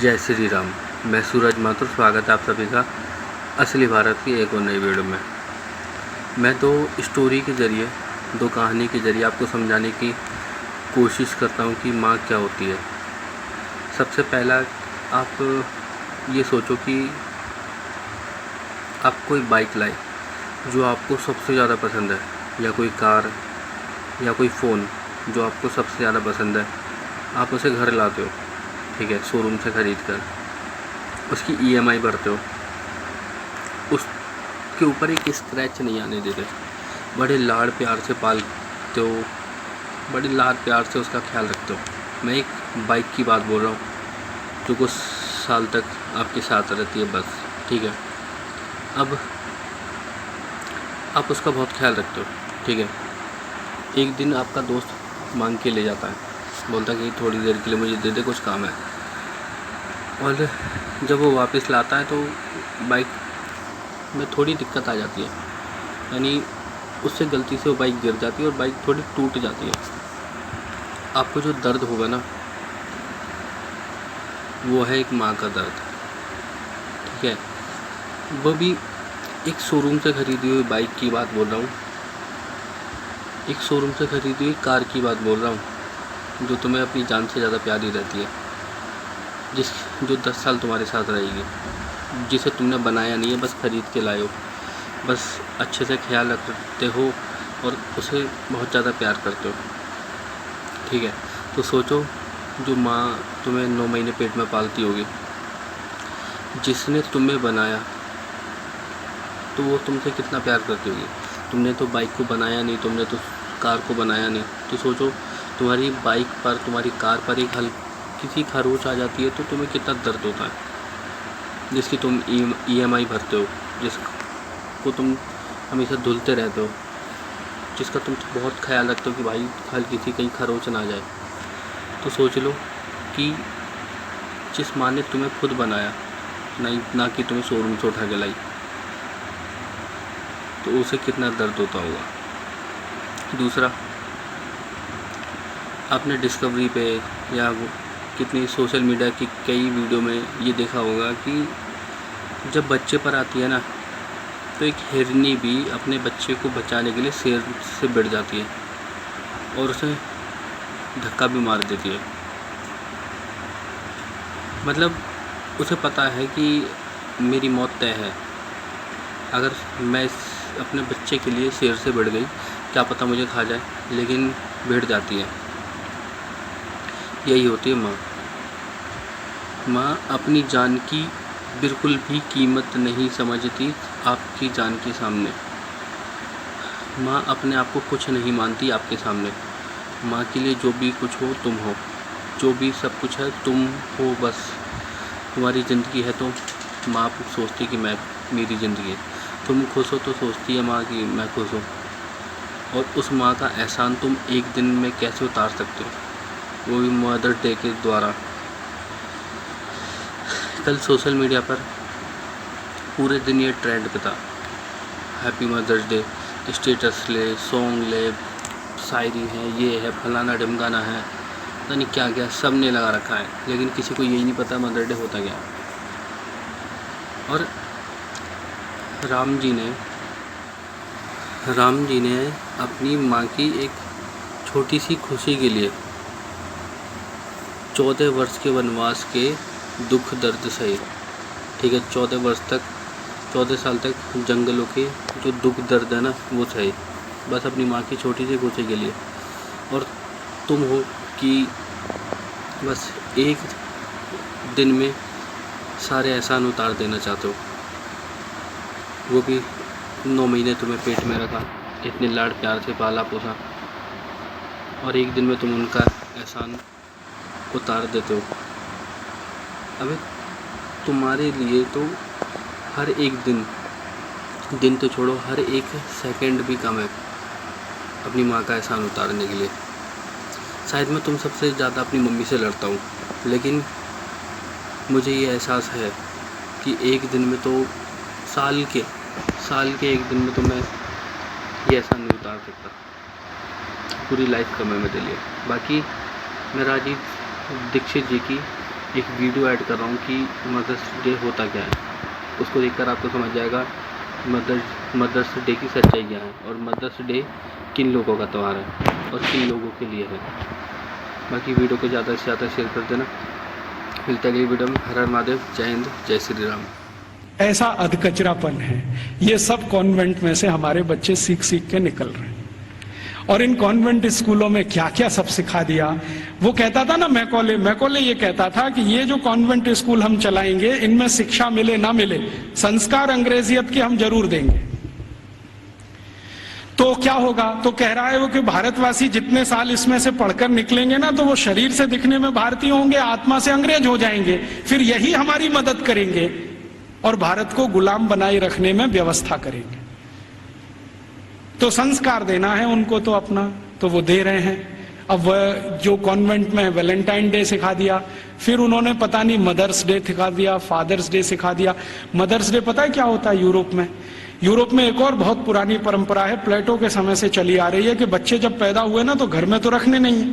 जय श्री राम। मैं सूरज माथुर, स्वागत है आप सभी का असली भारत की एक और नई वीडियो में। मैं दो स्टोरी के ज़रिए, दो कहानी के ज़रिए आपको समझाने की कोशिश करता हूँ कि माँ क्या होती है। सबसे पहला, आप ये सोचो कि आप कोई बाइक लाए जो आपको सबसे ज़्यादा पसंद है, या कोई कार या कोई फ़ोन जो आपको सबसे ज़्यादा पसंद है। आप उसे घर लाते हो, ठीक है, शोरूम से ख़रीद कर उसकी EMI भरते हो, उसके ऊपर एक स्क्रैच नहीं आने देते, बड़े लाड़ प्यार से पालते हो, बड़े लाड़ प्यार से उसका ख्याल रखते हो। मैं एक बाइक की बात बोल रहा हूँ जो कुछ साल तक आपके साथ रहती है, बस, ठीक है। अब आप उसका बहुत ख्याल रखते हो, ठीक है। एक दिन आपका दोस्त मांग के ले जाता है, बोलता है कि थोड़ी देर के लिए मुझे दे दे, कुछ काम है। और जब वो वापस लाता है तो बाइक में थोड़ी दिक्कत आ जाती है, यानी उससे गलती से वो बाइक गिर जाती है और बाइक थोड़ी टूट जाती है। आपको जो दर्द होगा ना, वो है एक माँ का दर्द, ठीक है। वो भी एक शोरूम से ख़रीदी हुई बाइक की बात बोल रहा हूँ, एक शोरूम से ख़रीदी हुई कार की बात बोल रहा हूँ, जो तुम्हें अपनी जान से ज़्यादा प्यारी रहती है, जो 10 साल तुम्हारे साथ रहेगी, जिसे तुमने बनाया नहीं है, बस ख़रीद के लाए हो, बस अच्छे से ख्याल रखते हो और उसे बहुत ज़्यादा प्यार करते हो, ठीक है। तो सोचो, जो माँ तुम्हें 9 महीने पेट में पालती होगी, जिसने तुम्हें बनाया, तो वो तुमसे कितना प्यार करती होगी। तुमने तो बाइक को बनाया नहीं, तुमने तो कार को बनाया नहीं, तो सोचो तुम्हारी बाइक पर, तुम्हारी कार पर एक हल्की सी खरोंच आ जाती है तो तुम्हें कितना दर्द होता है, जिसकी तुम EMI भरते हो, जिसको तुम हमेशा धुलते रहते हो, जिसका तुम बहुत ख्याल रखते हो कि भाई हल्की सी कहीं खरोंच ना जाए। तो सोच लो कि जिस माँ ने तुम्हें खुद बनाया, ना कि तुम्हें शोरूम से उठा के लाई, तो उसे कितना दर्द होता होगा। दूसरा, आपने डिस्कवरी पे या कितनी सोशल मीडिया की कई वीडियो में ये देखा होगा कि जब बच्चे पर आती है ना, तो एक हिरनी भी अपने बच्चे को बचाने के लिए शेर से भिड़ जाती है और उसे धक्का भी मार देती है। मतलब उसे पता है कि मेरी मौत तय है, अगर मैं अपने बच्चे के लिए शेर से भिड़ गई, क्या पता मुझे खा जाए, लेकिन भिड़ जाती है। यही होती है माँ। माँ अपनी जान की बिल्कुल भी कीमत नहीं समझती आपकी जान के सामने। माँ अपने आप को कुछ नहीं मानती आपके सामने। माँ के लिए जो भी कुछ हो तुम हो, जो भी सब कुछ है तुम हो, बस तुम्हारी ज़िंदगी है। तो माँ सोचती कि मेरी ज़िंदगी है, तुम खुश हो तो सोचती है माँ कि मैं खुश हूँ। और उस माँ का एहसान तुम एक दिन में कैसे उतार सकते हो, वो भी मदर्स डे के द्वारा। कल सोशल मीडिया पर पूरे दिन ये ट्रेंड पे था, हैप्पी मदर्स डे, स्टेटस ले, सॉन्ग ले, शायरी है, ये है, फलाना ढिमकाना है, पता नहीं क्या क्या सब ने लगा रखा है, लेकिन किसी को यही नहीं पता मदर्स डे होता क्या है। और राम जी ने अपनी माँ की एक छोटी सी खुशी के लिए 14 वर्ष के वनवास के दुख दर्द सहे, ठीक है। 14 साल तक जंगलों के जो दुख दर्द है ना, वो सहे, बस अपनी माँ की छोटी सी खुशी के लिए। और तुम हो कि बस एक दिन में सारे एहसान उतार देना चाहते हो, वो भी 9 महीने तुम्हें पेट में रखा, इतने लाड़ प्यार से पाला पोसा, और एक दिन में तुम उनका एहसान उतार देते हो। अबे तुम्हारे लिए तो हर एक दिन तो छोड़ो, हर एक सेकंड भी कम है अपनी माँ का एहसान उतारने के लिए। शायद मैं तुम सबसे ज़्यादा अपनी मम्मी से लड़ता हूँ, लेकिन मुझे ये एहसास है कि एक दिन में तो साल के एक दिन में तो मैं ये एहसान नहीं उतार सकता, पूरी लाइफ का मैं मेरे लिए। बाकी मैं राजीव दीक्षित जी की एक वीडियो ऐड कर रहा हूँ कि मदर्स डे होता क्या है। उसको देखकर आपको समझ जाएगा मदर्स डे की सच्चाई क्या है और मदर्स डे किन लोगों का त्यौहार है और किन लोगों के लिए है। बाकी वीडियो को ज़्यादा से ज़्यादा शेयर कर देना। मिलते अगली वीडियो में। हर हर महादेव, जय हिंद, जय श्री राम। ऐसा अधकचरापन है, ये सब कॉन्वेंट में से हमारे बच्चे सीख सीख के निकल रहे हैं। और इन कॉन्वेंट स्कूलों में क्या क्या सब सिखा दिया। वो कहता था ना, मैकॉले ये कहता था कि ये जो कॉन्वेंट स्कूल हम चलाएंगे, इनमें शिक्षा मिले ना मिले, संस्कार अंग्रेजियत के हम जरूर देंगे। तो क्या होगा? तो कह रहा है वो कि भारतवासी जितने साल इसमें से पढ़कर निकलेंगे ना, तो वो शरीर से दिखने में भारतीय होंगे, आत्मा से अंग्रेज हो जाएंगे। फिर यही हमारी मदद करेंगे और भारत को गुलाम बनाए रखने में व्यवस्था करेंगे। तो संस्कार देना है उनको तो अपना, तो वो दे रहे हैं। अब वह जो कॉन्वेंट में वैलेंटाइन डे सिखा दिया, फिर उन्होंने पता नहीं मदर्स डे सिखा दिया, फादर्स डे सिखा दिया। मदर्स डे पता है क्या होता है यूरोप में? यूरोप में एक और बहुत पुरानी परंपरा है, प्लेटो के समय से चली आ रही है, कि बच्चे जब पैदा हुए ना तो घर में तो रखने नहीं है,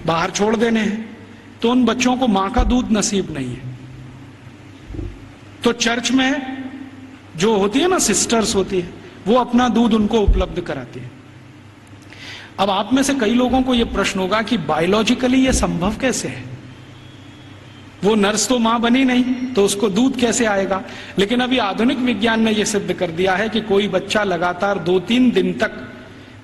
बाहर छोड़ देने हैं। तो उन बच्चों को मां का दूध नसीब नहीं है। तो चर्च में जो होती है ना, सिस्टर्स होती है, वो अपना दूध उनको उपलब्ध कराती है। अब आप में से कई लोगों को यह प्रश्न होगा कि बायोलॉजिकली ये संभव कैसे है? वो नर्स तो मां बनी नहीं, तो उसको दूध कैसे आएगा? लेकिन अभी आधुनिक विज्ञान ने यह सिद्ध कर दिया है कि कोई बच्चा लगातार 2-3 दिन तक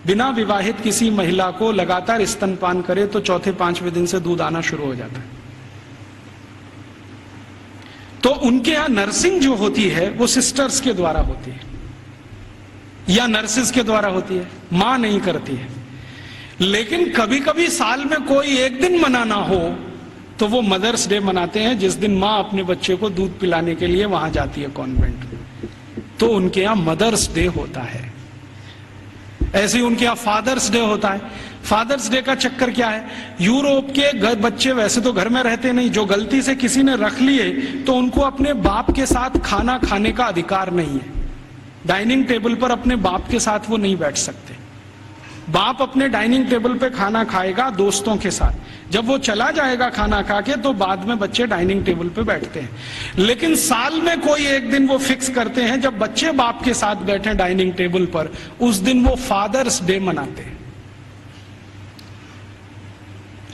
बिना विवाहित किसी महिला को लगातार स्तनपान करे तो चौथे 5वें दिन से दूध आना शुरू हो जाता है। तो उनके यहां नर्सिंग जो होती है वो सिस्टर्स के द्वारा होती है या नर्सिस के द्वारा होती है, मां नहीं करती है। लेकिन कभी कभी साल में कोई एक दिन मनाना हो तो वो मदर्स डे मनाते हैं, जिस दिन मां अपने बच्चे को दूध पिलाने के लिए वहां जाती है कॉन्वेंट में। तो उनके यहां मदर्स डे होता है। ऐसे ही उनके यहां फादर्स डे होता है। फादर्स डे का चक्कर क्या है? यूरोप के बच्चे वैसे तो घर में रहते नहीं, जो गलती से किसी ने रख लिए तो उनको अपने बाप के साथ खाना खाने का अधिकार नहीं है। डाइनिंग टेबल पर अपने बाप के साथ वो नहीं बैठ सकते। बाप अपने डाइनिंग टेबल पे खाना खाएगा दोस्तों के साथ, जब वो चला जाएगा खाना खा के तो बाद में बच्चे डाइनिंग टेबल पे बैठते हैं। लेकिन साल में कोई एक दिन वो फिक्स करते हैं जब बच्चे बाप के साथ बैठे डाइनिंग टेबल पर, उस दिन वो फादर्स डे मनाते हैं।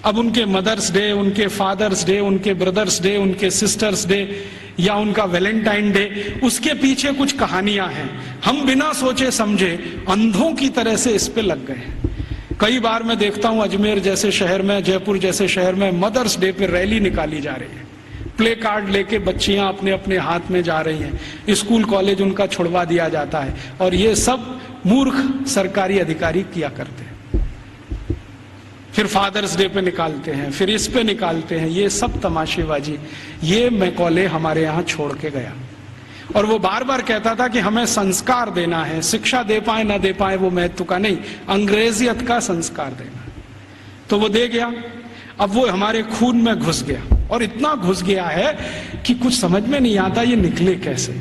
अब उनके मदर्स डे, उनके फादर्स डे, उनके ब्रदर्स डे, उनके सिस्टर्स डे या उनका वैलेंटाइन डे, उसके पीछे कुछ कहानियां हैं। हम बिना सोचे समझे अंधों की तरह से इस पे लग गए। कई बार मैं देखता हूं अजमेर जैसे शहर में, जयपुर जैसे शहर में मदर्स डे पे रैली निकाली जा रही है, प्ले कार्ड लेके बच्चियां अपने अपने हाथ में जा रही हैं, स्कूल कॉलेज उनका छुड़वा दिया जाता है। और ये सब मूर्ख सरकारी अधिकारी किया करते हैं। फिर फादर्स डे पे निकालते हैं, फिर इस पे निकालते हैं। ये सब तमाशेबाजी, ये मैकॉले हमारे यहाँ छोड़ के गया। और वो बार बार कहता था कि हमें संस्कार देना है, शिक्षा दे पाए ना दे पाए वो महत्व का नहीं, अंग्रेजियत का संस्कार देना। तो वो दे गया। अब वो हमारे खून में घुस गया और इतना घुस गया है कि कुछ समझ में नहीं आता ये निकले कैसे।